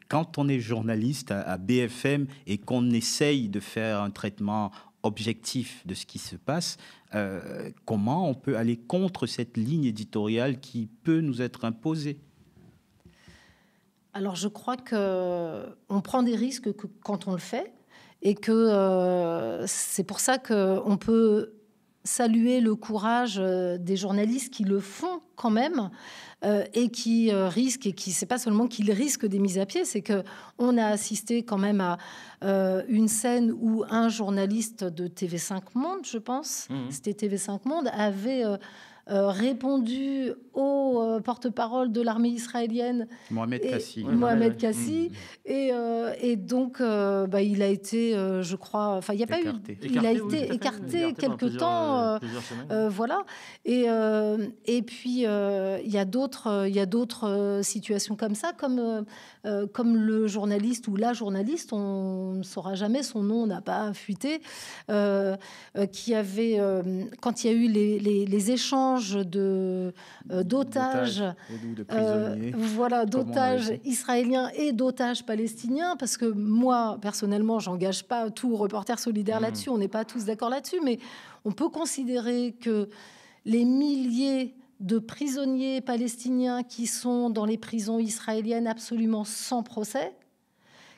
Quand on est journaliste à BFM et qu'on essaye de faire un traitement objectif de ce qui se passe, comment on peut aller contre cette ligne éditoriale qui peut nous être imposée? Alors je crois qu'on prend des risques quand on le fait, et que c'est pour ça qu'on peut saluer le courage des journalistes qui le font quand même, et qui risquent, et qui, c'est pas seulement qu'ils risquent des mises à pied, c'est qu'on a assisté quand même à une scène où un journaliste de TV5 Monde, je pense, c'était TV5 Monde, avait répondu au porte-parole de l'armée israélienne, Mohamed Kassi. Mohamed Kassi, et donc il a été, je crois, enfin il n'y a pas eu, il a été écarté quelque temps, voilà. Et puis il y a d'autres situations comme ça, comme le journaliste ou la journaliste, on ne saura jamais, son nom n'a pas fuité, qui avait, quand il y a eu les échanges d'otages, d'otages israéliens et d'otages palestiniens, parce que moi, personnellement, j'engage pas tout Reporters solidaires là-dessus, on n'est pas tous d'accord là-dessus, mais on peut considérer que les milliers de prisonniers palestiniens qui sont dans les prisons israéliennes absolument sans procès,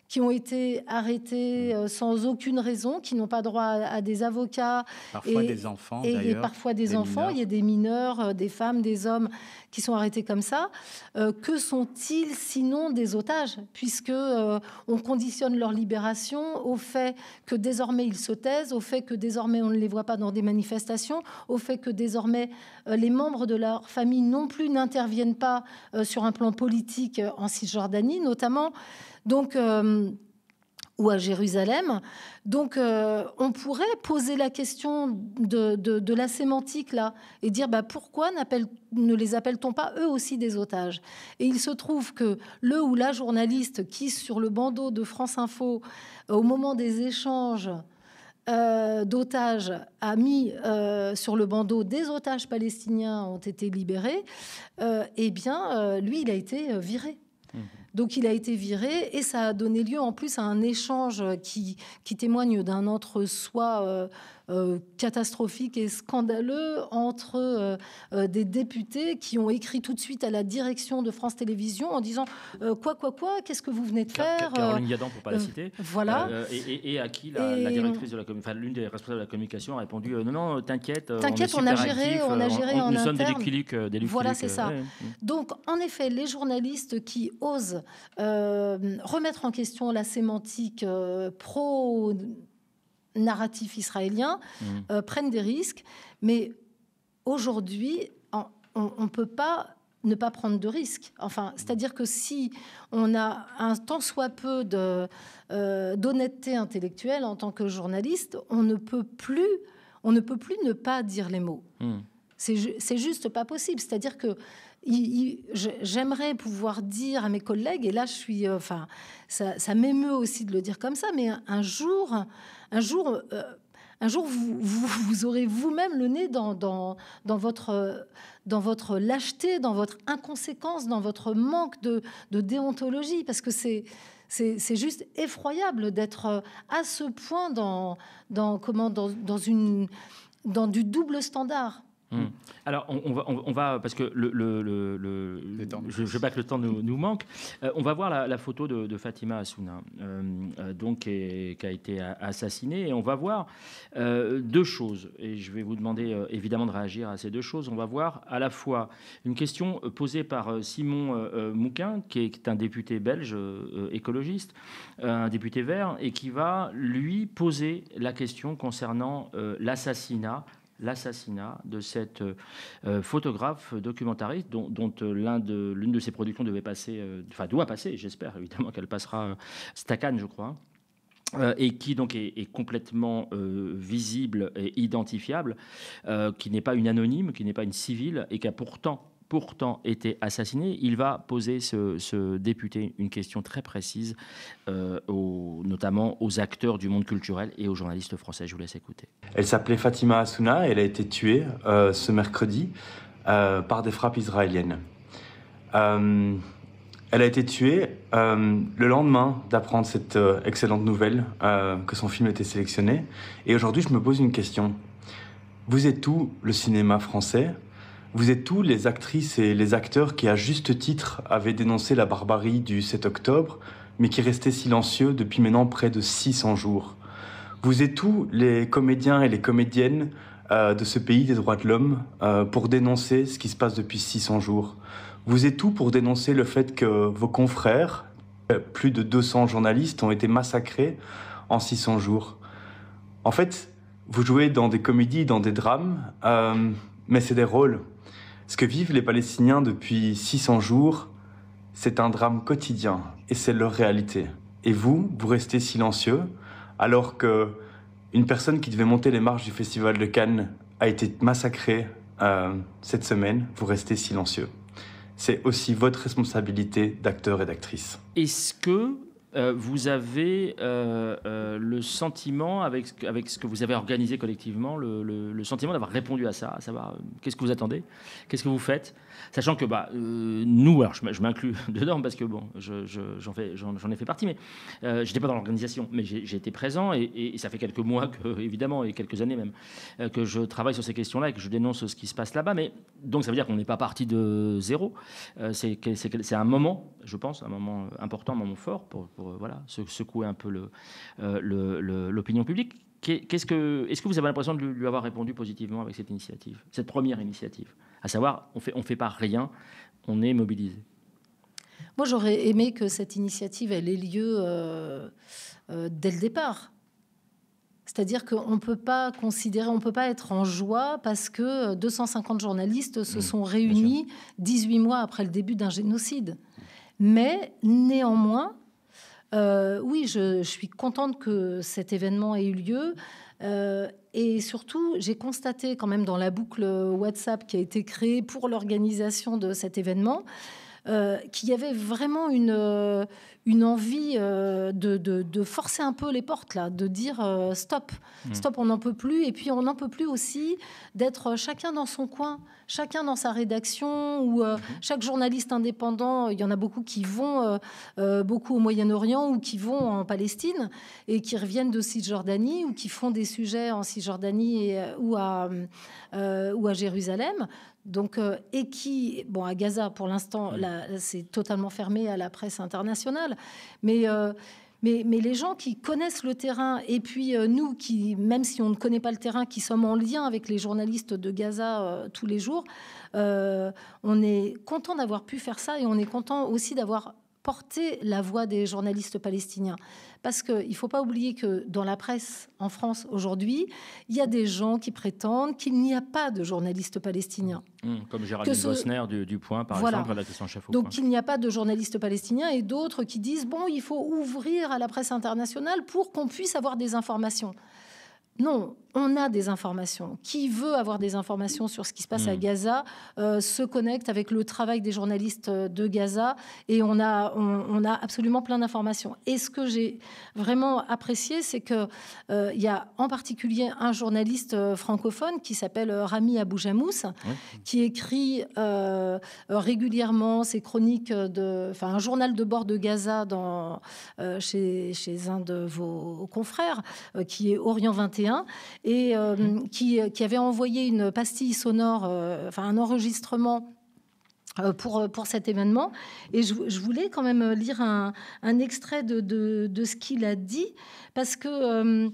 qui ont été arrêtés sans aucune raison, qui n'ont pas droit à des avocats. Parfois des enfants, d'ailleurs. Et parfois des enfants, il y a des mineurs, des femmes, des hommes qui sont arrêtés comme ça. Que sont-ils sinon des otages, puisque on conditionne leur libération au fait que désormais ils se taisent, au fait que désormais on ne les voit pas dans des manifestations, au fait que désormais les membres de leur famille non plus n'interviennent pas sur un plan politique en Cisjordanie, notamment. Donc, ou à Jérusalem. Donc, on pourrait poser la question de la sémantique, là, et dire pourquoi ne les appelle-t-on pas eux aussi des otages? Et il se trouve que le ou la journaliste qui, sur le bandeau de France Info, au moment des échanges d'otages, a mis sur le bandeau des otages palestiniens ont été libérés, lui, il a été viré. Donc il a été viré et ça a donné lieu en plus à un échange qui témoigne d'un entre-soi catastrophique et scandaleux entre des députés qui ont écrit tout de suite à la direction de France Télévisions en disant quoi, qu'est-ce que vous venez de faire, Caroline Yadan, pour ne pas la citer. Voilà. Et à qui la directrice de la l'une des responsables de la communication a répondu non, t'inquiète, on a géré en interne. Nous sommes des Lucky Voilà, c'est ça. Ouais. Donc, en effet, les journalistes qui osent remettre en question la sémantique pro-narratif israélien prennent des risques. Mais aujourd'hui, on ne peut pas ne pas prendre de risques. Enfin, c'est-à-dire que si on a un tant soit peu d'honnêteté intellectuelle en tant que journaliste, on ne peut plus ne pas dire les mots. C'est juste pas possible. C'est-à-dire que j'aimerais pouvoir dire à mes collègues, et là je suis, ça m'émeut aussi de le dire comme ça, mais un jour, vous aurez vous-même le nez dans votre lâcheté, dans votre inconséquence, dans votre manque de déontologie, parce que c'est juste effroyable d'être à ce point dans du double standard. Alors, on va parce que je vois que le temps nous manque. On va voir la photo de Fatima Assouna, qui a été assassinée, et on va voir deux choses. Et je vais vous demander évidemment de réagir à ces deux choses. On va voir à la fois une question posée par Simon Mouquin, qui est un député belge écologiste, un député vert, et qui va lui poser la question concernant l'assassinat de cette photographe documentariste dont l'une de ses productions doit passer, j'espère évidemment qu'elle passera, Stakan, je crois, et qui donc est complètement visible et identifiable, qui n'est pas une anonyme, qui n'est pas une civile, et qui a pourtant été assassiné. Il va poser, ce député, une question très précise, notamment aux acteurs du monde culturel et aux journalistes français. Je vous laisse écouter. Elle s'appelait Fatima Assouna. Elle a été tuée ce mercredi par des frappes israéliennes. Elle a été tuée le lendemain d'apprendre cette excellente nouvelle, que son film était sélectionné. Et aujourd'hui, je me pose une question. Vous êtes où, le cinéma français ? Vous êtes tous les actrices et les acteurs qui, à juste titre, avaient dénoncé la barbarie du 7 octobre, mais qui restaient silencieux depuis maintenant près de 600 jours. Vous êtes tous les comédiens et les comédiennes de ce pays des droits de l'homme pour dénoncer ce qui se passe depuis 600 jours. Vous êtes tous pour dénoncer le fait que vos confrères, plus de 200 journalistes, ont été massacrés en 600 jours. En fait, vous jouez dans des comédies, dans des drames, mais c'est des rôles. Ce que vivent les Palestiniens depuis 600 jours, c'est un drame quotidien et c'est leur réalité. Et vous restez silencieux alors que une personne qui devait monter les marches du Festival de Cannes a été massacrée cette semaine. Vous restez silencieux. C'est aussi votre responsabilité d'acteur et d'actrice. Est-ce que vous avez le sentiment, avec ce que vous avez organisé collectivement, le sentiment d'avoir répondu à ça, à savoir qu'est-ce que vous attendez, qu'est-ce que vous faites, sachant que nous, alors je m'inclus dedans parce que bon, j'en ai fait partie, mais j'étais pas dans l'organisation, mais j'ai été présent et ça fait quelques mois évidemment et quelques années même que je travaille sur ces questions-là et que je dénonce ce qui se passe là-bas. Mais donc ça veut dire qu'on n'est pas parti de zéro. C'est un moment, je pense, un moment important, un moment fort pour voilà, secouer un peu l'opinion publique. Est-ce que vous avez l'impression de lui avoir répondu positivement avec cette initiative, cette première initiative, à savoir on fait pas rien, on est mobilisé? Moi, j'aurais aimé que cette initiative ait lieu dès le départ. C'est-à-dire qu'on ne peut pas considérer, on ne peut pas être en joie parce que 250 journalistes se sont réunis 18 mois après le début d'un génocide. Mais néanmoins, oui, je suis contente que cet événement ait eu lieu. Et surtout, j'ai constaté quand même dans la boucle WhatsApp qui a été créée pour l'organisation de cet événement qu'il y avait vraiment une envie de forcer un peu les portes, là, de dire stop, on n'en peut plus. Et puis on n'en peut plus aussi d'être chacun dans son coin, chacun dans sa rédaction, ou chaque journaliste indépendant. Il y en a beaucoup qui vont beaucoup au Moyen-Orient ou qui vont en Palestine et qui reviennent de Cisjordanie ou qui font des sujets en Cisjordanie ou à Jérusalem. Donc, et qui, bon, à Gaza, pour l'instant, c'est totalement fermé à la presse internationale. Mais les gens qui connaissent le terrain, et puis nous, qui, même si on ne connaît pas le terrain, qui sommes en lien avec les journalistes de Gaza tous les jours, on est content d'avoir pu faire ça et on est content aussi d'avoir porté la voix des journalistes palestiniens. Parce qu'il ne faut pas oublier que dans la presse en France aujourd'hui, il y a des gens qui prétendent qu'il n'y a pas de journalistes palestiniens. Comme Géraldine Bosner du Point, par exemple, la question chef au Donc Point. qu'il n'y a pas de journalistes palestiniens et d'autres qui disent bon, il faut ouvrir à la presse internationale pour qu'on puisse avoir des informations. Non, on a des informations. Qui veut avoir des informations sur ce qui se passe à Gaza se connecte avec le travail des journalistes de Gaza et on a absolument plein d'informations. Et ce que j'ai vraiment apprécié, c'est qu'il y a en particulier un journaliste francophone qui s'appelle Rami Abou-Jamous, qui écrit régulièrement ses chroniques, un journal de bord de Gaza chez un de vos confrères, qui est Orient 21, et qui avait envoyé une pastille sonore, un enregistrement pour cet événement. Et je voulais quand même lire un extrait de ce qu'il a dit, parce que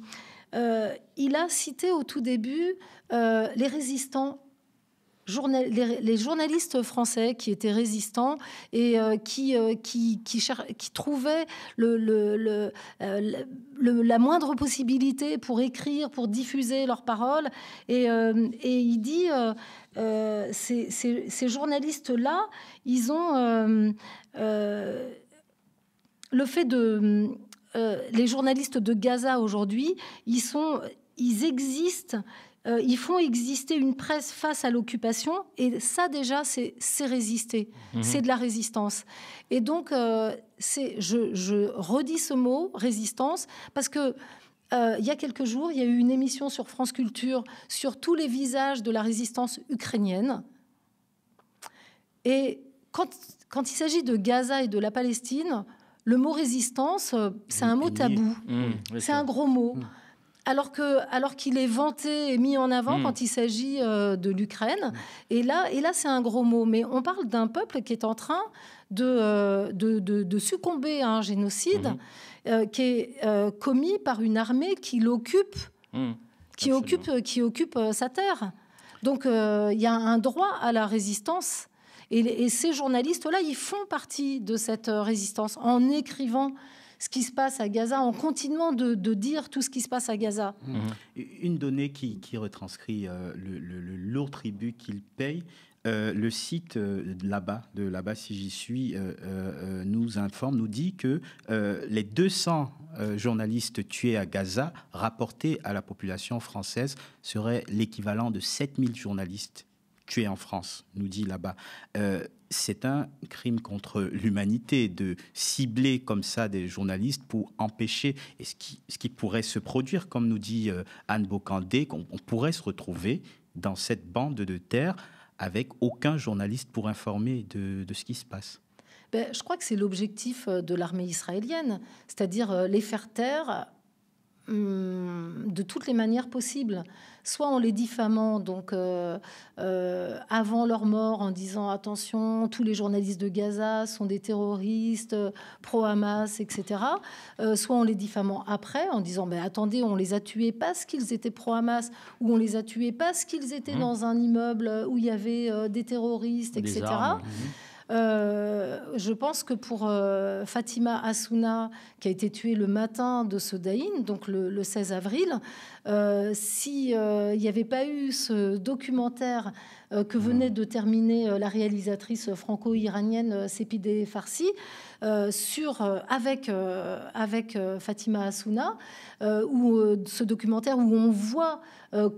il a cité au tout début les résistants, les journalistes français qui étaient résistants et qui trouvaient la moindre possibilité pour écrire, pour diffuser leurs paroles. Et il dit, ces journalistes-là, ils ont le fait de... les journalistes de Gaza aujourd'hui, ils existent. Ils font exister une presse face à l'occupation, et ça déjà c'est résister, c'est de la résistance. Et donc je redis ce mot résistance parce que il y a quelques jours il y a eu une émission sur France Culture sur tous les visages de la résistance ukrainienne, et quand il s'agit de Gaza et de la Palestine, le mot résistance c'est un mot tabou, c'est un gros mot. Alors qu'il est vanté et mis en avant quand il s'agit de l'Ukraine. Et là c'est un gros mot. Mais on parle d'un peuple qui est en train de succomber à un génocide qui est commis par une armée qui l'occupe, qui occupe sa terre. Donc il y a un droit à la résistance. Et ces journalistes-là, ils font partie de cette résistance en écrivant ce qui se passe à Gaza, en continuant de dire tout ce qui se passe à Gaza. Une donnée qui retranscrit le lourd tribut qu'ils payent Le site là-bas, si j'y suis, nous informe, nous dit que les 200 journalistes tués à Gaza, rapportés à la population française, seraient l'équivalent de 7000 journalistes tués en France, nous dit là-bas. C'est un crime contre l'humanité de cibler comme ça des journalistes pour empêcher, et ce qui pourrait se produire, comme nous dit Anne Bocandé, qu'on pourrait se retrouver dans cette bande de terre avec aucun journaliste pour informer de ce qui se passe. Je crois que c'est l'objectif de l'armée israélienne, c'est-à-dire les faire taire de toutes les manières possibles, soit en les diffamant donc avant leur mort en disant attention, tous les journalistes de Gaza sont des terroristes pro-Hamas, etc., soit en les diffamant après en disant attendez, on les a tués parce qu'ils étaient pro-Hamas, ou on les a tués parce qu'ils étaient dans un immeuble où il y avait des terroristes, etc. Je pense que pour Fatima Assouna, qui a été tuée le matin de ce Daïn, donc le 16 avril, s'il n'y avait pas eu ce documentaire que venait de terminer la réalisatrice franco-iranienne Sepideh Farsi, avec Fatima Assouna, ce documentaire où on voit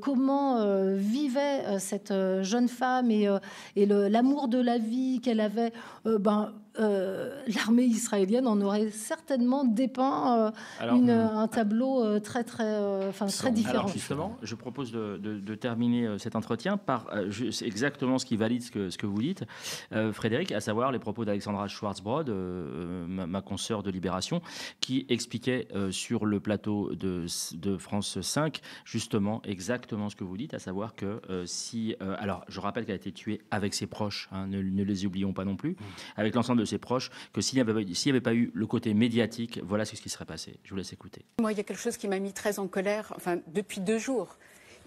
comment vivait cette jeune femme et l'amour de la vie qu'elle avait, l'armée israélienne en aurait certainement dépeint un tableau très différent. Alors justement, je propose de terminer cet entretien par exactement ce qui valide ce que vous dites, Frédéric, à savoir les propos d'Alexandra Schwarzbrod, ma consoeur de Libération, qui expliquait sur le plateau de France 5 justement exactement ce que vous dites, à savoir que alors je rappelle qu'elle a été tuée avec ses proches, ne les oublions pas non plus, avec l'ensemble de ses proches, que s'il n'y avait pas eu le côté médiatique, voilà ce qui serait passé. Je vous laisse écouter. Moi, il y a quelque chose qui m'a mis très en colère, depuis 2 jours.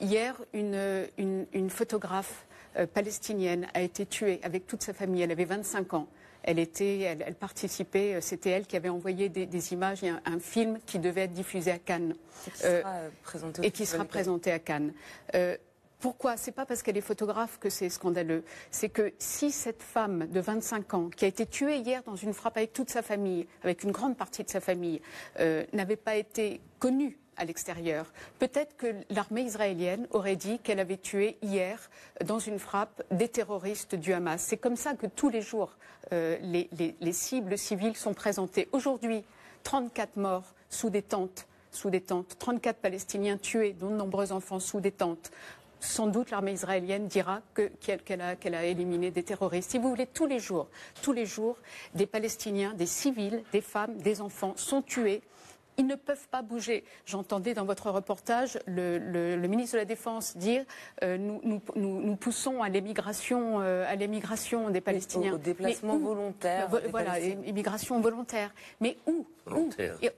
Hier, une photographe palestinienne a été tuée avec toute sa famille. Elle avait 25 ans. Elle participait, c'était elle qui avait envoyé des images, il y a un film qui devait être diffusé à Cannes. Et qui sera présenté à Cannes. Pourquoi? C'est pas parce qu'elle est photographe que c'est scandaleux. C'est que si cette femme de 25 ans, qui a été tuée hier dans une frappe avec toute sa famille, avec une grande partie de sa famille, n'avait pas été connue à l'extérieur, peut-être que l'armée israélienne aurait dit qu'elle avait tué hier, dans une frappe, des terroristes du Hamas. C'est comme ça que tous les jours, les cibles civiles sont présentées. Aujourd'hui, 34 morts sous des tentes, 34 Palestiniens tués, dont de nombreux enfants sous des tentes. Sans doute l'armée israélienne dira qu'elle a éliminé des terroristes. Si vous voulez, tous les jours, des Palestiniens, des civils, des femmes, des enfants sont tués. Ils ne peuvent pas bouger. J'entendais dans votre reportage le ministre de la Défense dire nous poussons à l'émigration des Palestiniens. Au déplacement volontaire. Voilà, immigration volontaire. Mais où? Il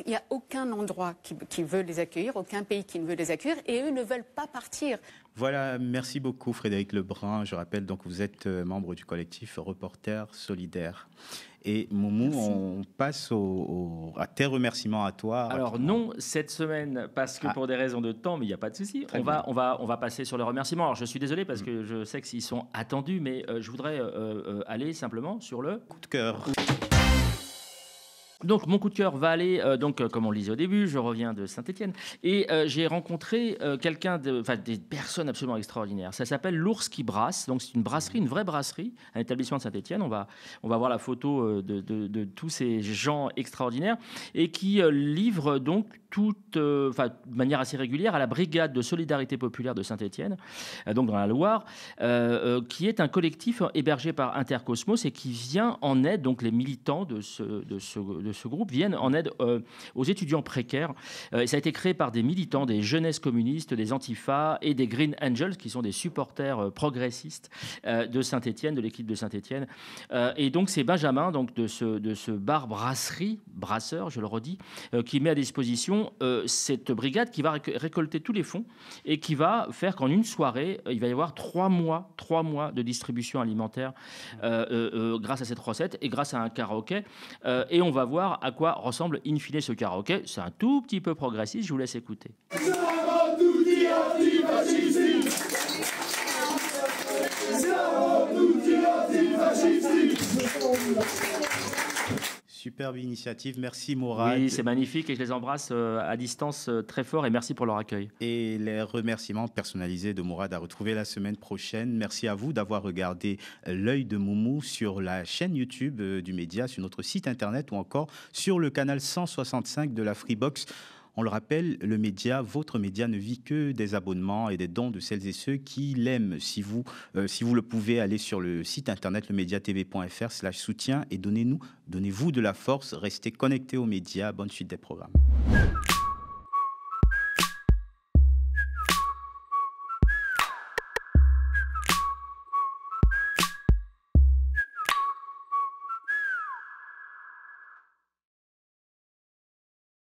n'y a aucun endroit qui veut les accueillir, aucun pays qui ne veut les accueillir, et eux ne veulent pas partir. Voilà, merci beaucoup Frédéric Lebrun. Je rappelle donc que vous êtes membre du collectif Reporters Solidaires. Et Moumou, merci. On passe à tes remerciements à toi. Alors non, cette semaine, parce que pour des raisons de temps, mais il n'y a pas de souci, on va passer sur les remerciements. Alors je suis désolé parce que je sais que s'ils sont attendus, mais je voudrais aller simplement sur le coup de cœur. Donc mon coup de cœur va aller, comme on le disait au début, je reviens de Saint-Étienne et j'ai rencontré des personnes absolument extraordinaires. Ça s'appelle l'Ours qui brasse, donc c'est une brasserie, une vraie brasserie, un établissement de Saint-Étienne. On va voir la photo de tous ces gens extraordinaires et qui livrent donc de manière assez régulière à la brigade de solidarité populaire de Saint-Étienne, donc dans la Loire, qui est un collectif hébergé par Intercosmos et qui vient en aide, donc les militants de ce groupe viennent en aide aux étudiants précaires. Et ça a été créé par des militants des jeunesses communistes, des Antifa et des Green Angels, qui sont des supporters progressistes de Saint-Étienne, de l'équipe de Saint-Étienne. Et donc c'est Benjamin, donc de ce brasseur, je le redis, qui met à disposition cette brigade qui va récolter tous les fonds et qui va faire qu'en une soirée, il va y avoir 3 mois de distribution alimentaire grâce à cette recette et grâce à un karaoké. Et on va voir à quoi ressemble in fine ce karaoké. C'est un tout petit peu progressiste, je vous laisse écouter. Zahra superbe initiative. Merci Mourad. Oui, c'est magnifique et je les embrasse à distance très fort et merci pour leur accueil. Et les remerciements personnalisés de Mourad à retrouver la semaine prochaine. Merci à vous d'avoir regardé L'œil de Moumou sur la chaîne YouTube du média, sur notre site internet ou encore sur le canal 165 de la Freebox. On le rappelle, le média, votre média ne vit que des abonnements et des dons de celles et ceux qui l'aiment. Si vous le pouvez, allez sur le site internet lemediatv.fr/soutien et donnez-vous de la force. Restez connectés aux médias. Bonne suite des programmes.